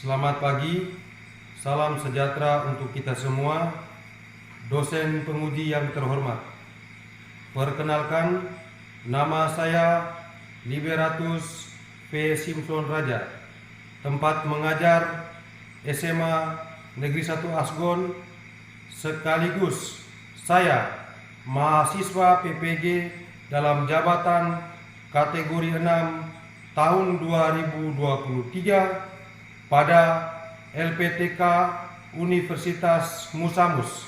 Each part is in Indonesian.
Selamat pagi, salam sejahtera untuk kita semua, dosen penguji yang terhormat. Perkenalkan, nama saya Liberatus P. Simpson Raja, tempat mengajar SMA Negeri 1 Asgon, sekaligus saya mahasiswa PPG dalam jabatan kategori 6 tahun 2023 pada LPTK Universitas Musamus.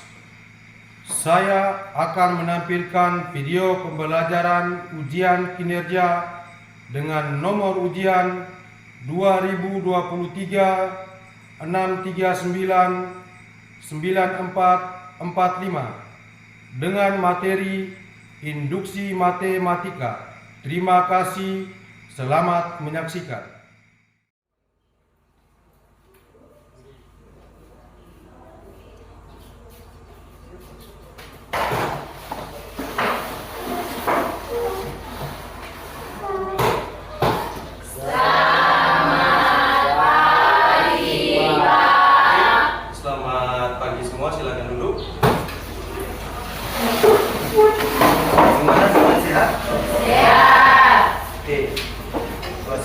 Saya akan menampilkan video pembelajaran ujian kinerja dengan nomor ujian 2023 639 9445 dengan materi induksi matematika. Terima kasih, selamat menyaksikan.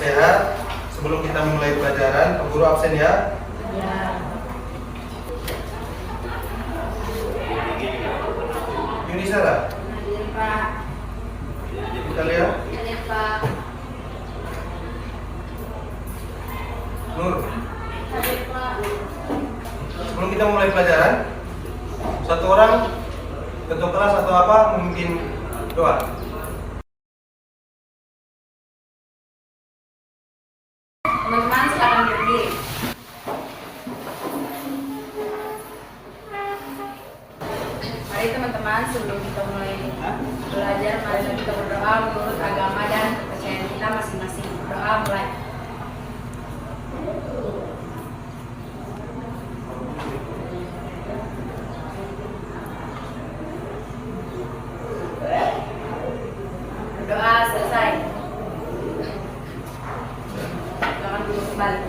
Sehat. Sebelum kita memulai pelajaran, Pak Guru absen ya? Ya. Yuni Sarah? Hadir, Pak. Kalian? Hadir, Pak. Nur? Hadir, Pak. Sebelum kita mulai pelajaran, satu orang ketua kelas atau apa memimpin doa. Teman-teman silakan berdiri. Mari teman-teman, sebelum kita mulai belajar, mari kita berdoa menurut agama dan kepercayaan kita masing-masing. Doa mulai. Doa selesai. Silakan duduk kembali.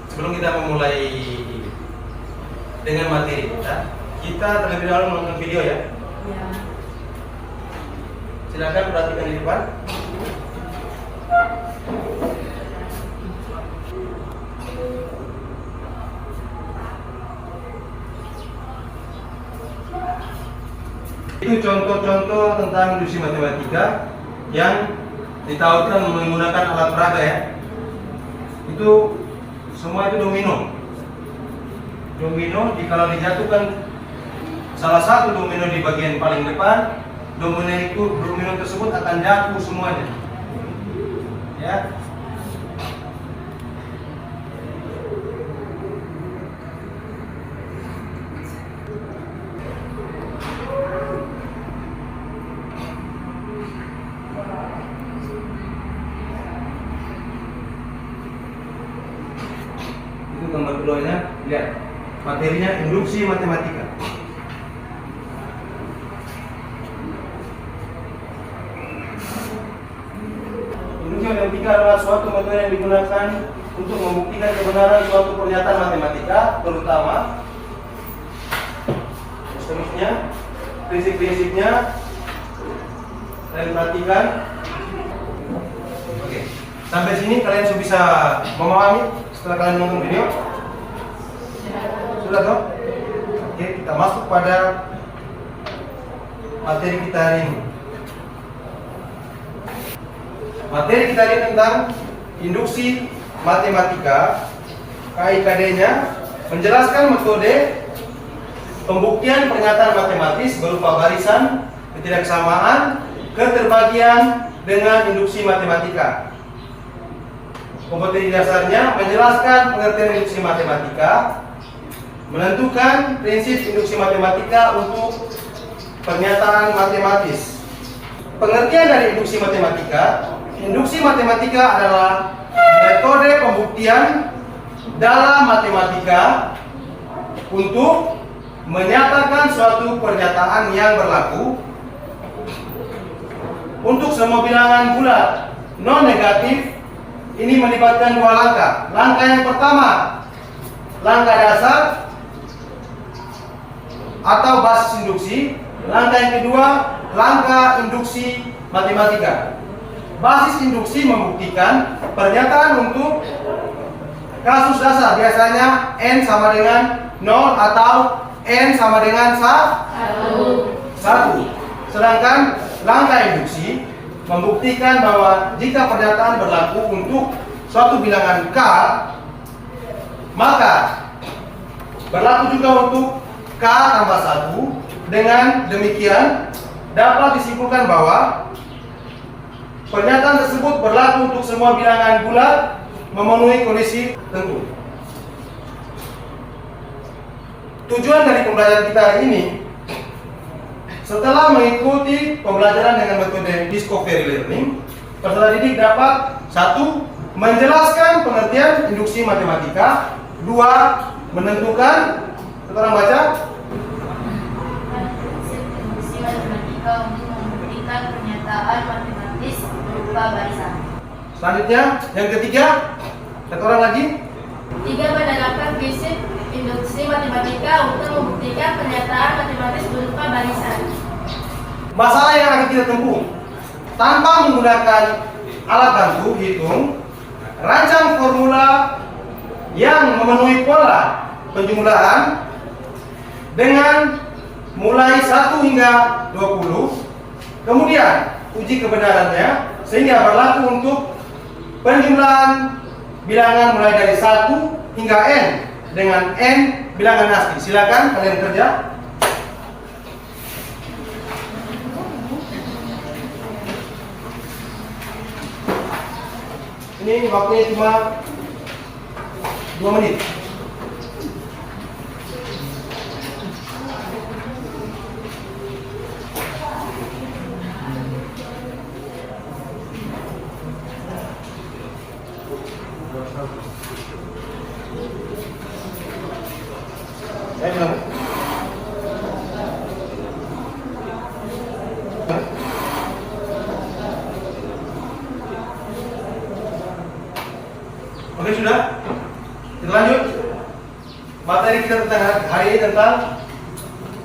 Sebelum kita memulai dengan materi kita terlebih dahulu menonton video ya. Ya. Silakan perhatikan di depan. Itu contoh-contoh tentang induksi matematika yang ditautkan menggunakan alat peraga ya. Itu semua itu domino. Domino jika dijatuhkan salah satu domino di bagian paling depan, domino tersebut akan jatuh semuanya. Ya. Itu gambar keduanya, lihat materinya induksi matematika. Induksi matematika adalah suatu metode yang digunakan untuk membuktikan kebenaran suatu pernyataan matematika, terutama seterusnya prinsip-prinsipnya. Kalian perhatikan. Oke, sampai sini kalian sudah bisa memahami setelah kalian menonton video? Sudah toh? Oke, kita masuk pada materi kita hari ini. Materi kita hari ini tentang induksi matematika. KIKD-nya menjelaskan metode pembuktian pernyataan matematis berupa barisan, ketidaksamaan, keterbagian dengan induksi matematika. Kompetisi dasarnya menjelaskan pengertian induksi matematika, menentukan prinsip induksi matematika untuk pernyataan matematis. Pengertian dari induksi matematika adalah metode pembuktian dalam matematika untuk menyatakan suatu pernyataan yang berlaku untuk semua bilangan bulat non negatif ini melibatkan dua langkah. Langkah yang pertama, langkah dasar atau basis induksi. Langkah yang kedua, langkah induksi matematika. Basis induksi membuktikan pernyataan untuk kasus dasar, biasanya N sama dengan 0 atau N sama dengan 1. Sedangkan langkah induksi membuktikan bahwa jika pernyataan berlaku untuk suatu bilangan K, maka berlaku juga untuk K tambah 1. Dengan demikian dapat disimpulkan bahwa pernyataan tersebut berlaku untuk semua bilangan bulat memenuhi kondisi tertentu. Tujuan dari pembelajaran kita hari ini, setelah mengikuti pembelajaran dengan metode discovery learning, peserta didik dapat 1. Menjelaskan pengertian induksi matematika. 2. Menentukan, orang baca, Induksi matematika untuk membuktikan pernyataan matematis berupa barisan. Selanjutnya, yang ketiga, satu orang lagi. 3. Menerapkan prinsip induksi matematika untuk membuktikan pernyataan matematis berupa barisan. Masalah yang akan kita tempuh tanpa menggunakan alat bantu hitung, rancang formula yang memenuhi pola penjumlahan dengan mulai 1 hingga 20. Kemudian uji kebenarannya sehingga berlaku untuk penjumlahan bilangan mulai dari 1 hingga N dengan N bilangan ASCII. Silakan kalian kerja. Ini waktunya cuma 2 menit. Saya bilang. Oke, sudah? Kita lanjut. Materi kita tentang hari ini tentang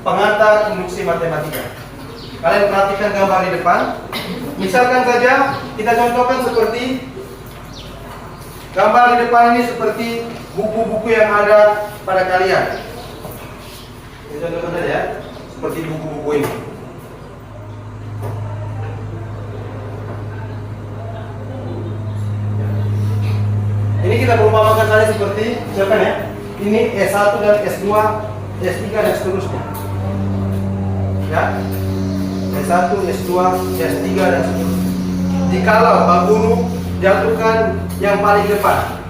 pengantar induksi matematika. Kalian perhatikan gambar di depan. Misalkan saja kita contohkan seperti gambar di depan ini seperti buku-buku yang ada pada kalian. Kita contohkan saja seperti buku-buku ini. Ini kita perumpamakan saja seperti, misalkan ya, ini S1 dan S2, S3 dan seterusnya. Ya, S1, S2, S3 dan seterusnya. Jikalau Pak Guru jatuhkan yang paling depan,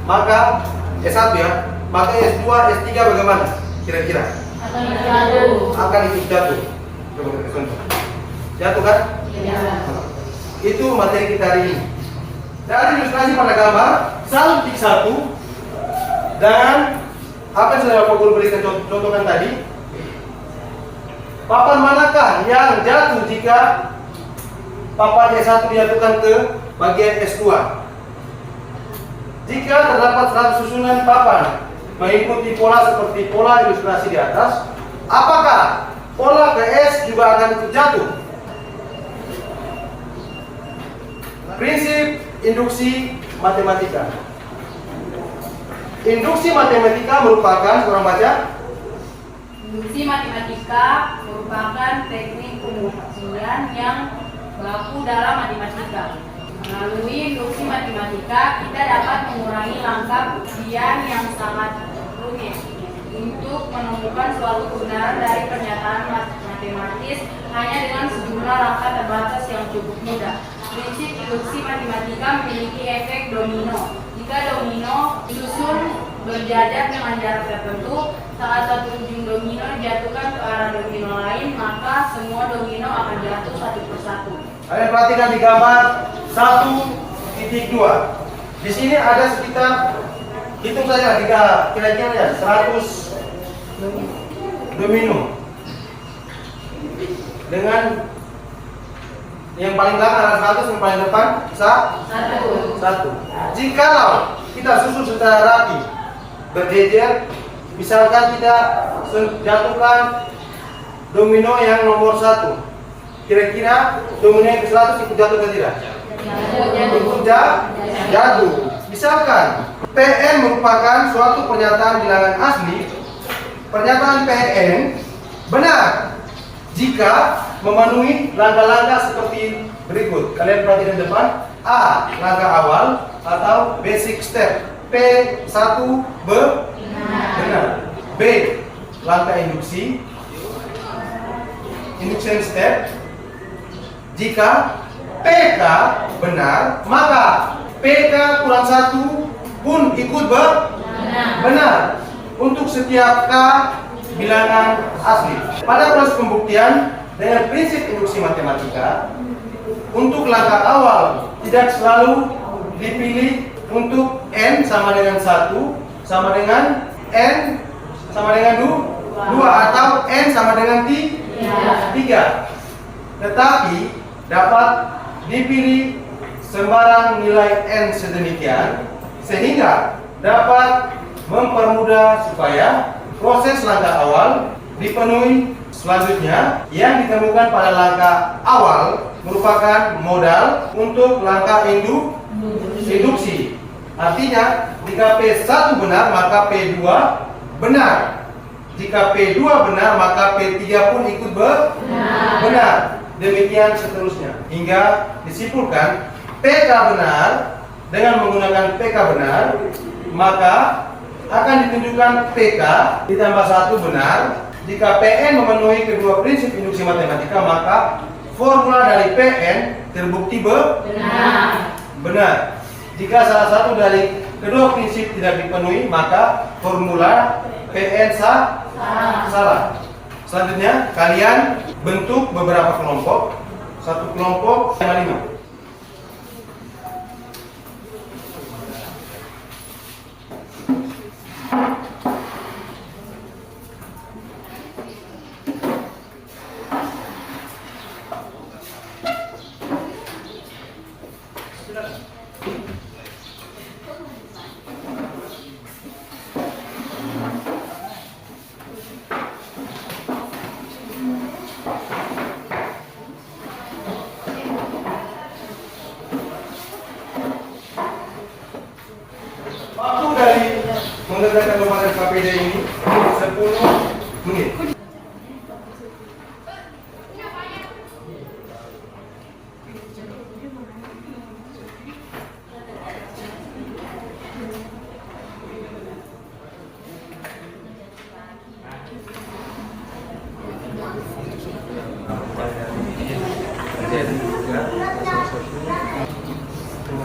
maka S1 ya, maka S2, S3 bagaimana? Kira-kira? Akan ikut jatuh. Coba kita contoh. Jatuh kan? Ya. Itu materi kita hari ini. Dari ilustrasi pada gambar, satu titik satu, dan apa yang sudah Pak Guru berikan contohkan tadi, papan manakah yang jatuh jika papan S1 dijatuhkan ke bagian S2? Jika terdapat 100 susunan papan mengikuti pola seperti pola ilustrasi di atas, apakah pola ke S juga akan ikut jatuh? Prinsip induksi matematika. Induksi matematika merupakan, orang baca, Induksi matematika merupakan teknik pembuktian yang berlaku dalam matematika. Melalui induksi matematika, kita dapat mengurangi langkah pembuktian yang sangat rumit untuk menemukan suatu kebenaran dari pernyataan matematis hanya dengan sejumlah langkah terbatas yang cukup mudah. Prinsip induksi matematika memiliki efek domino. Jika domino disusun berjajar dengan jarak tertentu, salah satu ujung domino dijatuhkan ke arah domino lain, maka semua domino akan jatuh satu persatu. Kalian perhatikan di gambar 1.2. Di sini ada sekitar, hitung saja kira-kira ya 100 domino dengan Yang paling belakang adalah 100, yang paling depan satu. Jikalau kita susun secara rapi, berjejer, misalkan kita jatuhkan domino yang nomor 1, kira-kira domino yang ke-100 ikut jatuh atau tidak? Ikut jatuh. Misalkan PN merupakan suatu pernyataan bilangan asli. Pernyataan PN benar jika memenuhi langkah-langkah seperti berikut. Kalian perhatikan depan. A. Langkah awal atau basic step. P1 benar. B. Langkah induksi. Induction step. Jika PK benar, maka PK kurang 1 pun ikut benar untuk setiap K bilangan asli. Pada proses pembuktian dengan prinsip induksi matematika, untuk langkah awal tidak selalu dipilih untuk N sama dengan 1 sama dengan N sama dengan 2 atau N sama dengan 3. Tetapi dapat dipilih sembarang nilai N sedemikian sehingga dapat mempermudah supaya proses langkah awal dipenuhi. Selanjutnya, yang ditemukan pada langkah awal merupakan modal untuk langkah induksi. Artinya, jika P1 benar, maka P2 benar. Jika P2 benar, maka P3 pun ikut benar. Demikian seterusnya. Hingga disimpulkan, PK benar, dengan menggunakan PK benar, maka akan ditunjukkan PK ditambah 1 benar. Jika PN memenuhi kedua prinsip induksi matematika, maka formula dari PN terbukti benar. Jika salah satu dari kedua prinsip tidak dipenuhi, maka formula PN salah. Selanjutnya, kalian bentuk beberapa kelompok. Satu kelompok 5. Waktu dari mengerjakan lembaga KPD ini 10 menit.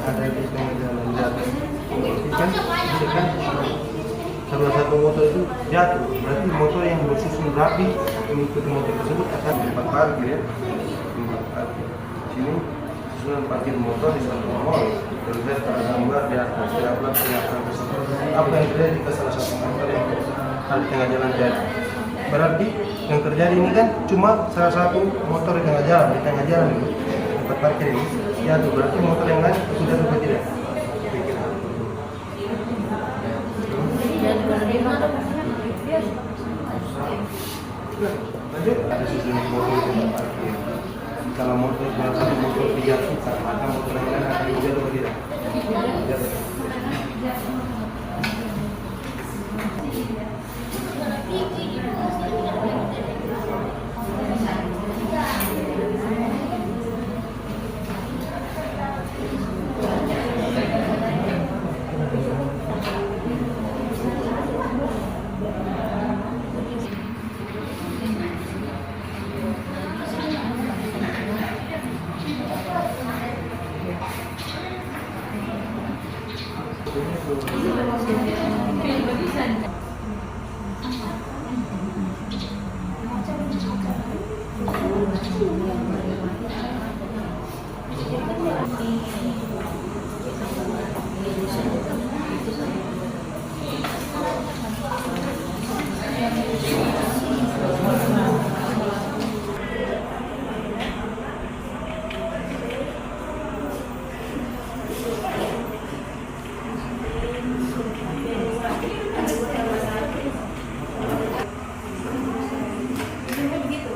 Ada di jalan jatuh. Kan salah satu motor itu jatuh, berarti motor yang bersusun rapi mengikuti motor tersebut akan tempat parkir ya. Tempat parkir. Sini susunan parkir motor di satu nomor. Terlihat pada gambar di atas terdapat pernyataan tersebut. Apa yang terjadi jika salah satu motor yang ada di tengah jalan jatuh? Berarti yang terjadi ini kan cuma salah satu motor di tengah jalan ini, tempat parkir ini jatuh. Berarti motor yang lain sudah atau tidak? Lanjut, ada susunan motor di parkir. Kalau motor satu motor dijatuhkan, maka motor yang lain akan jatuh atau tidak? Jatuh. menyebut tambah 1. Begitu.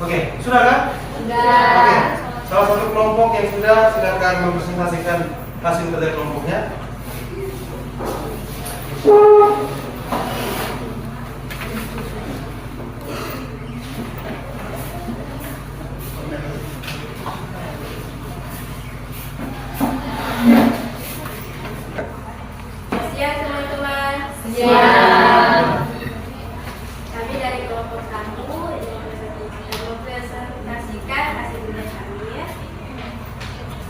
Oke, sudah kan? Sudah. Oke, salah satu kelompok yang sudah, silakan mempresentasikan hasil kerja kelompoknya. Siap teman-teman. Siap. Kami dari kelompok 1 mempresentasikan hasil kerja kami ya.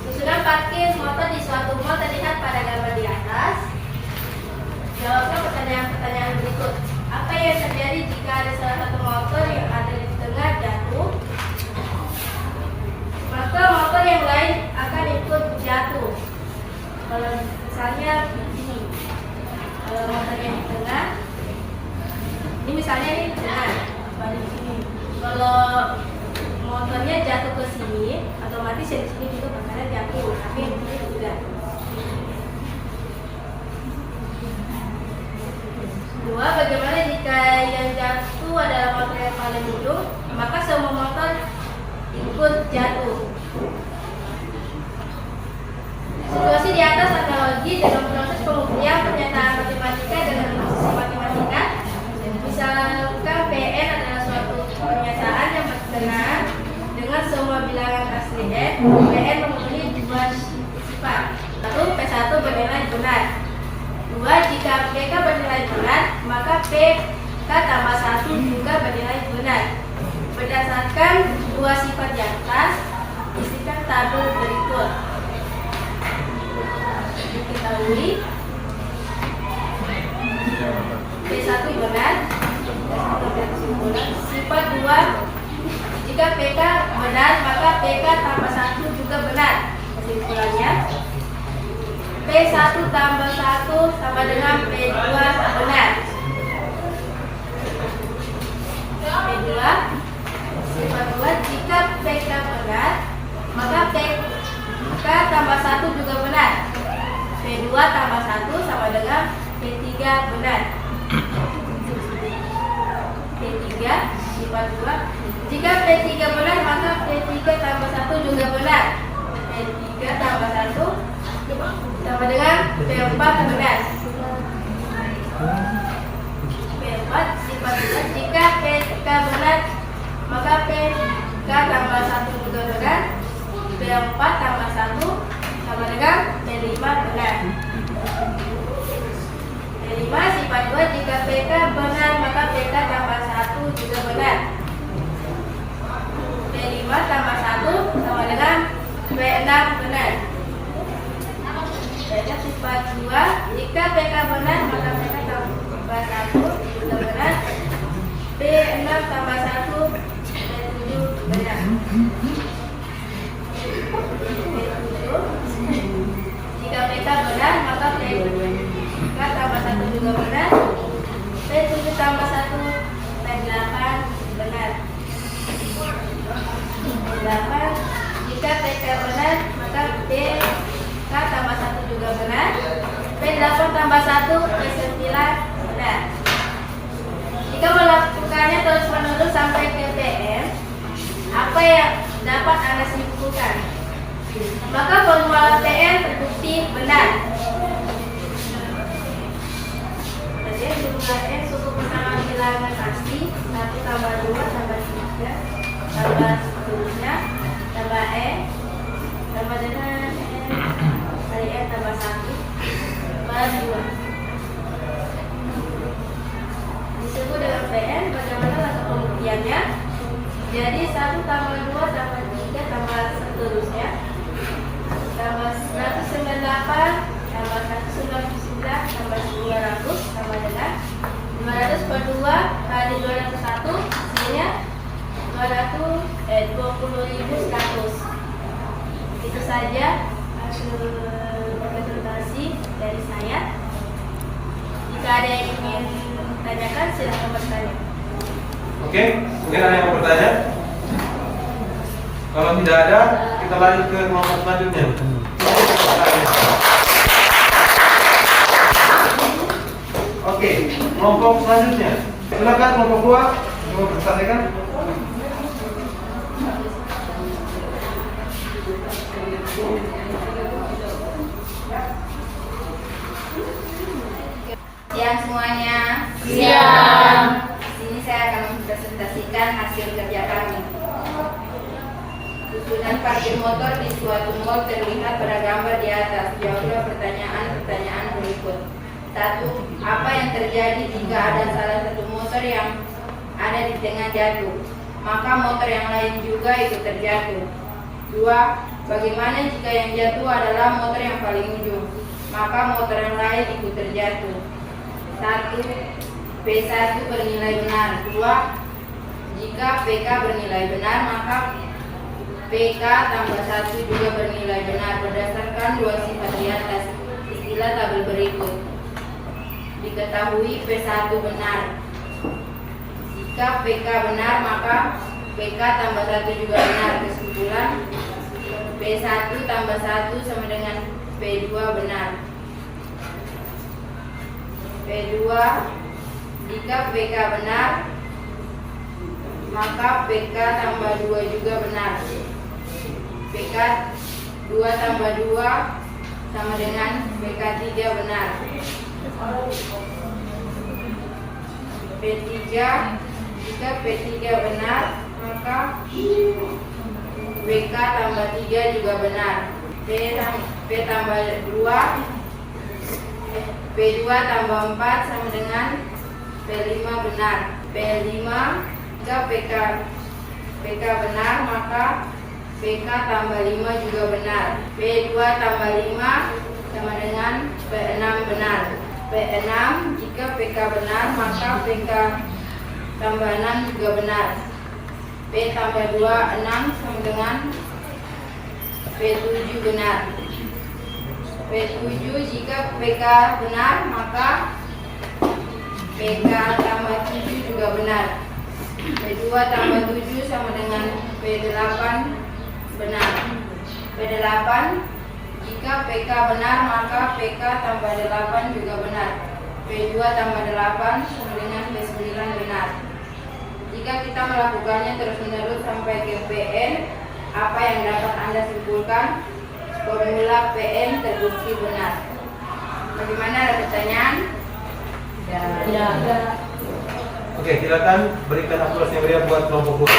Susunan parkir motor di suatu mall terlihat pada gambar di atas. Jawablah pertanyaan-pertanyaan berikut. Apa yang terjadi jika ada salah satu motor yang ada di tengah jatuh? Maka motor yang lain akan ikut jatuh. Kalau misalnya begini, kalau motor yang di tengah, ini misalnya ini di tengah, balik sini. Kalau motornya jatuh ke sini, otomatis yang di sini juga bakalan jatuh, tapi yang di sini tidak. Dua, bagaimana jika yang jatuh adalah motor yang paling ujung, maka semua motor ikut jatuh. Situasi di atas analogi dalam proses pembuktian pernyataan matematika dengan proses matematika. Misalkan PN adalah suatu pernyataan yang berkenaan dengan semua bilangan asli N. PN memenuhi dua sifat. Satu, P1 bernilai benar. Dua, jika PK bernilai benar, maka PK tambah 1 juga bernilai benar. Berdasarkan dua sifat di atas, isikan tabel berikut. Diketahui P1 benar. Sifat 2, jika PK benar, maka PK tambah 1 juga benar. Kesimpulannya, P1 tambah 1 sama dengan P2 benar. P2, sifat 2, jika PK benar, maka PK tambah 1 juga benar. P2 tambah 1 sama dengan P3 benar. P3, sifat 2, jika P3 benar, maka P3 tambah 1 juga benar. P3 tambah 1 sama dengan P4 benar. P4, sifat 2, jika PK benar, maka PK tambah 1 juga benar. P4 tambah 1 sama dengan P5 benar. P5, sifat 2, jika PK benar, maka PK tambah 1 juga benar. P5 tambah 1 sama dengan P6 benar. P6, sifat 2, jika PK benar, maka PK tambah 1 juga benar. P6 tambah 1, P7 benar. Jika PK benar, maka PK tambah 1 juga benar. P7 tambah 1, P8 benar. P8, jika PK benar, maka PK tambah 1 juga benar. P8 tambah 1, P9 benar. Jika melakukannya terus-menerus sampai ke PM, apa yang dapat Anda simpulkan? Maka formula PN terbukti benar. Jadi jumlah N suku bersama bilangan pasti 1 tambah 2 tambah 3 tambah seterusnya tambah N tambah dengan N kali N tambah 1 tambah 2 disebut dengan PN. Bagaimana langkah pembuktiannya? Jadi 1 tambah 2 tambah 3 tambah seterusnya tambah 198 tambah 199 tambah 200 tambah dengan 200 per 2 kali 201 hasilnya 20.100. Itu saja. presentasi dari saya. Jika ada yang ingin tanyakan, silakan bertanya. Oke, mungkin ada yang mau bertanya? Kalau tidak ada, kita lanjut ke kelompok selanjutnya. Oke, kelompok selanjutnya. Silakan kelompok 2 mau bertanya. Siang semuanya. Siang. Di sini saya akan mempresentasikan hasil kerja kami. Susunan parkir motor di suatu mall terlihat pada gambar di atas. Jawablah pertanyaan berikut. 1. Apa yang terjadi jika ada salah satu motor yang ada di tengah jatuh? Maka motor yang lain juga ikut terjatuh. 2. Bagaimana jika yang jatuh adalah motor yang paling ujung? Maka motor yang lain ikut terjatuh. 1. P1 bernilai benar. 2. Jika PK bernilai benar, maka PK tambah 1 juga bernilai benar berdasarkan dua sifat di atas. Istilah tabel berikut. Diketahui P1 benar. Jika PK benar, maka PK tambah 1 juga benar. Kesimpulan, P1 tambah 1 sama dengan P2 benar. P2, jika PK benar, maka PK tambah 2 juga benar. PK 2 tambah 2 sama dengan PK 3 benar. P3, jika P3 benar, maka PK tambah 3 juga benar. P tambah 2, P2 tambah 4 sama dengan P5 benar. P5, jika PK benar, maka PK tambah 5 juga benar. P2 tambah 5 sama dengan P6 benar. P6, jika PK benar, maka PK tambah 6 juga benar. P tambah 2, 6 sama dengan P7 benar. P7, jika PK benar, maka PK tambah 7 juga benar. P2 tambah 7 sama dengan P8 benar. P8, jika PK benar, maka PK tambah 8 juga benar. P2 tambah 8 sama dengan P9 benar. Jika kita melakukannya terus-menerus sampai ke Pn, apa yang dapat Anda simpulkan? Formula Pn terbukti benar. Bagaimana, ada pertanyaan? Tidak. Oke, silakan berikan aplaus yang meriah buat kelompok 2.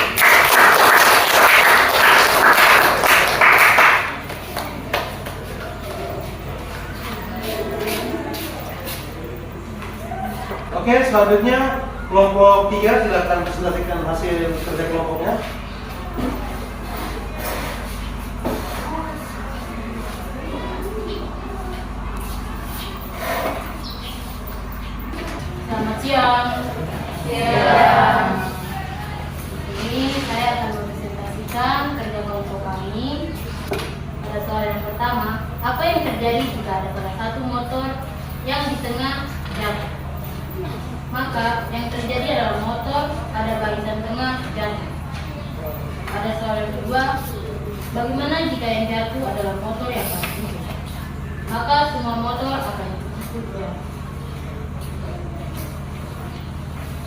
Oke, selanjutnya kelompok 3, silakan presentasikan hasil kerja kelompoknya. Selamat siang. Siang. Ini saya akan mempresentasikan kerja kelompok kami. Pada soal yang pertama, apa yang terjadi jika ada salah satu motor yang di tengah jatuh? Maka yang terjadi adalah motor pada barisan tengah jatuh. Pada soal yang kedua, bagaimana jika yang jatuh adalah motor yang paling ujung? Maka semua motor akan ikut jatuh.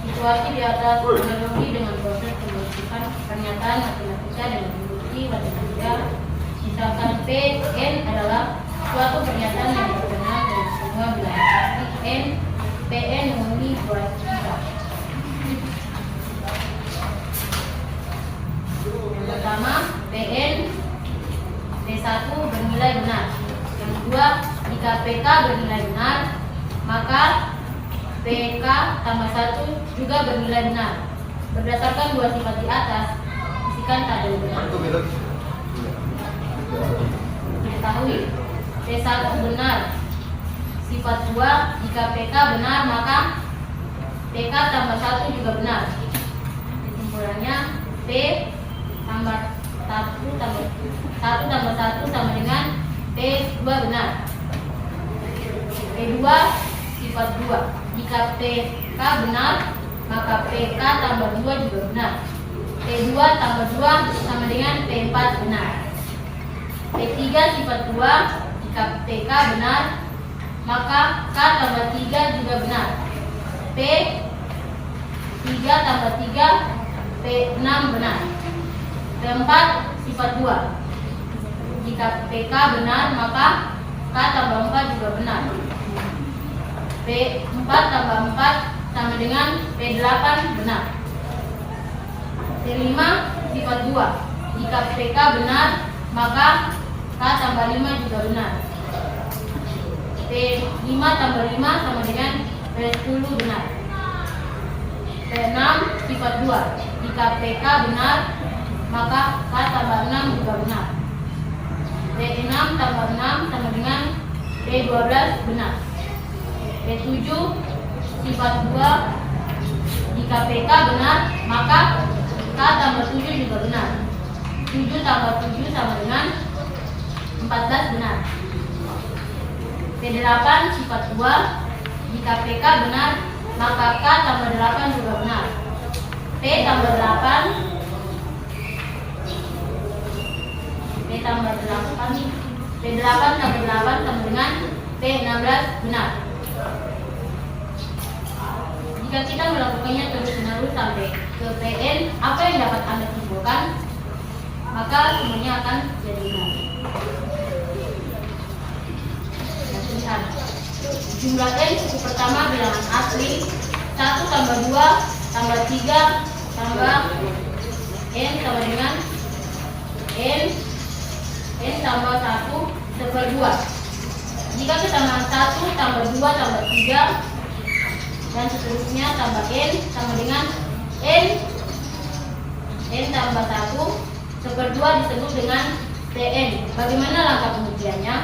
Situasi di atas analogi dengan proses pembentukan pernyataan matematika dengan bukti matematika. Misalkan Pn adalah suatu pernyataan yang berkenaan dengan semua bilangan pasti n. Pn memenuhi dua sifat. Yang pertama, Pn P1 bernilai benar. Yang kedua, jika PK bernilai benar, maka PK tambah 1 juga bernilai benar. Berdasarkan dua sifat di atas, isikan tabel benar. Diketahui P1 benar. Sifat 2, jika PK benar, maka PK tambah 1 juga benar. Kesimpulannya, P tambah 1 tambah 1 sama dengan P2 benar. P2 sifat 2. Jika PK benar, maka PK tambah 2 juga benar. P2 tambah 2 sama dengan P4 benar. P3 sifat 2. Jika PK benar, maka K tambah 3 juga benar. P3 tambah 3, P6 benar. P4 sifat 2. Jika PK benar, maka K tambah 4 juga benar. P4 tambah 4 sama dengan P8 benar. P5 sifat 2. Jika PK benar, maka K tambah 5 juga benar. P5 tambah 5 sama dengan P10 benar. P6 sifat 2. Jika PK benar, maka K tambah 6 juga benar. P6 tambah 6 sama dengan P12 benar. P7 sifat 2. Jika PK benar, maka K tambah 7 juga benar. 7 tambah 7 sama dengan 14 benar. P8 sifat 2. Jika PK benar, maka K tambah 8 juga benar. P tambah 8 P8 tambah 8 sama dengan P16 benar. Jika kita melakukannya terus-menerus sampai ke Pn, apa yang dapat Anda simpulkan? Maka semuanya akan jadi benar. Lihat. Jumlah N suku pertama bilangan asli 1 tambah 2 tambah 3 tambah N sama dengan N tambah 1 per 2. Jika kesamaan 1 tambah 2 tambah 3 dan seterusnya tambah N sama dengan N tambah 1 per 2 disebut dengan Tn. Bagaimana langkah pembuktiannya?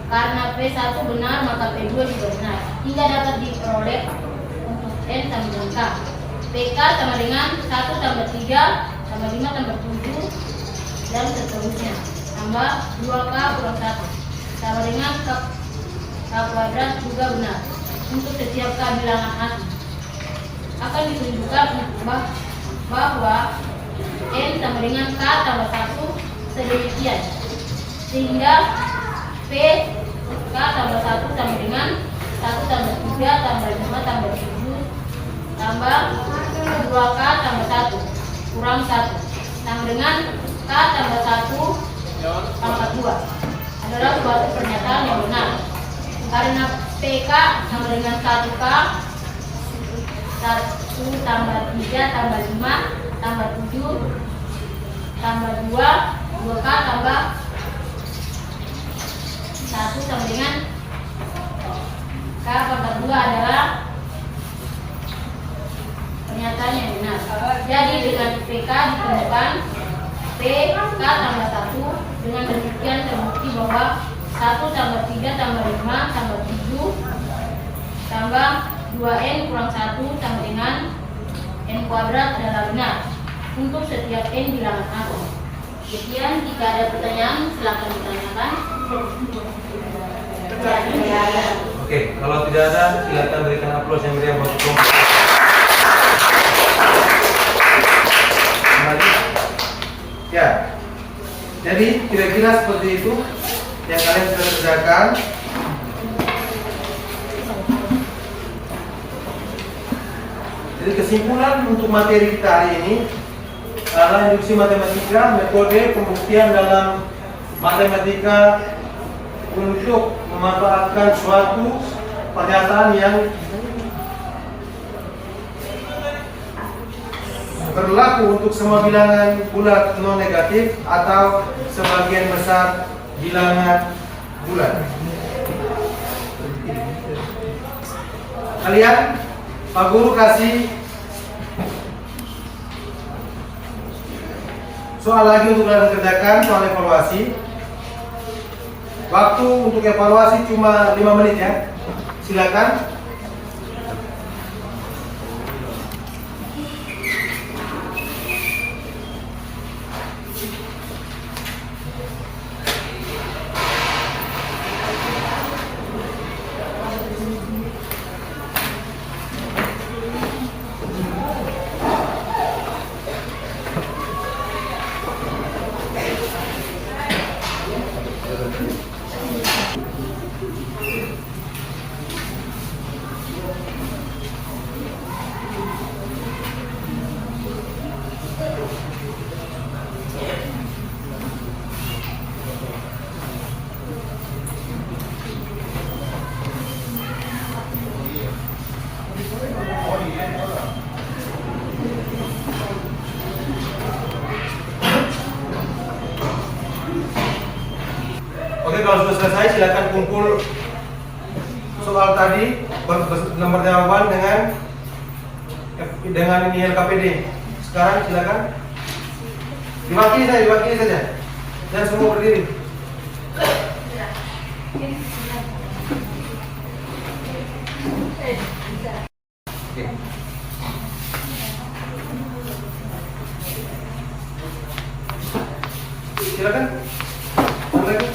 Karena P1 benar, maka P2 juga benar. Hingga dapat diperoleh untuk N sama dengan K. PK sama dengan 1 tambah 3 tambah 5 tambah 7 dan seterusnya. Tambah 2K kurang 1 sama dengan K kuadrat juga benar. Untuk setiap K bilangan asli akan ditunjukkan bahwa N sama dengan K tambah 1 sedemikian, sehingga P K tambah 1 sama dengan 1 tambah 3 tambah 5 tambah 7 tambah 2K tambah 1 kurang 1 sama dengan K tambah 1 pangkat 2 adalah suatu pernyataan yang benar. Karena PK sama dengan 1K 1 tambah 3 tambah 5 tambah 7 tambah 2 2K tambah 1 sama dengan K pangkat 2 adalah pernyataan yang benar. Jadi dengan PK ditemukan PK tambah 1. Dengan demikian terbukti bahwa 1 tambah 3 tambah 5 tambah 7 tambah 2N kurang 1 sama dengan N kuadrat adalah benar untuk setiap N bilangan asli. Sekian, jika ada pertanyaan silakan ditanyakan. Oke, kalau tidak ada silakan berikan aplaus yang meriah buat kelompok. Ya, jadi kira-kira seperti itu yang kalian sudah kerjakan. Jadi kesimpulan untuk materi kita hari ini adalah induksi matematika, metode pembuktian dalam matematika untuk memanfaatkan suatu pernyataan yang berlaku untuk semua bilangan bulat non negatif atau sebagian besar bilangan bulat. Kalian, Pak Guru kasih soal lagi untuk kalian kerjakan, soal evaluasi. Waktu untuk evaluasi cuma 5 menit ya. Silakan. Oke, kalau sudah selesai silakan kumpul soal tadi nomor jawaban dengan ini LKPD. Sekarang silakan diwakili saja. Dan semua berdiri. Oke. Silakan. Apa lagi?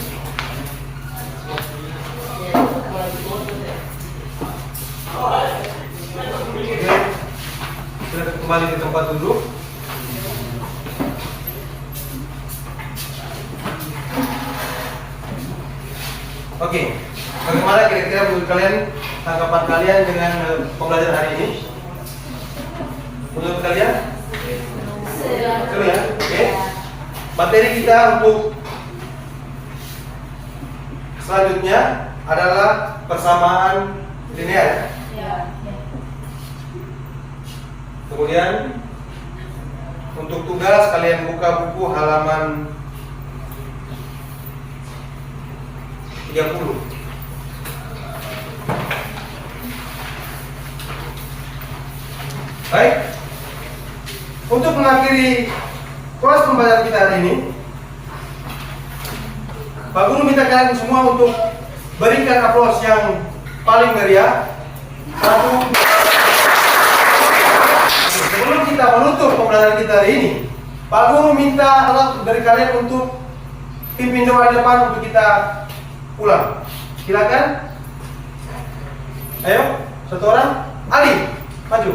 Oke. Silakan kembali ke tempat duduk. Oke. Bagaimana kira-kira menurut kalian tanggapan kalian dengan pembelajaran hari ini? Menurut kalian? Seru ya? Oke. Materi kita untuk selanjutnya adalah persamaan linear. Kemudian untuk tugas kalian buka buku halaman 30. Baik. Untuk mengakhiri kelas pembelajaran kita hari ini, Pak Guru minta kalian semua untuk berikan aplaus yang paling meriah. Sebelum kita menutup pembelajaran kita hari ini, Pak Guru minta dari kalian untuk pimpin doa di depan untuk kita pulang. Silakan. Ayo, satu orang. Ali, maju.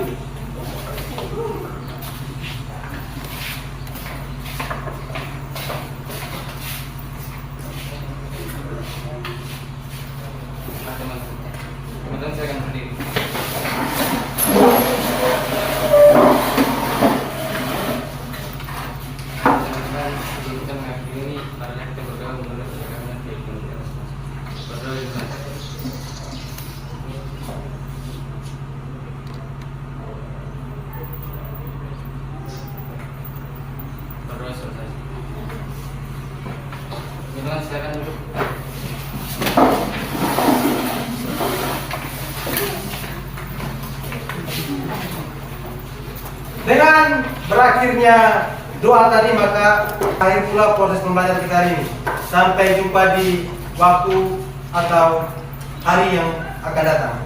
Teman-teman saya akan berdiri. Teman-teman, sebelum kita mengakhiri ini, marilah kita berdoa menurut perkembangan kehidupan. Berdoa di sana. Berdoa selesai. Teman-teman silakan duduk. Dengan berakhirnya doa tadi, maka akhir pula proses pembelajaran kita hari ini. Sampai jumpa di waktu atau hari yang akan datang.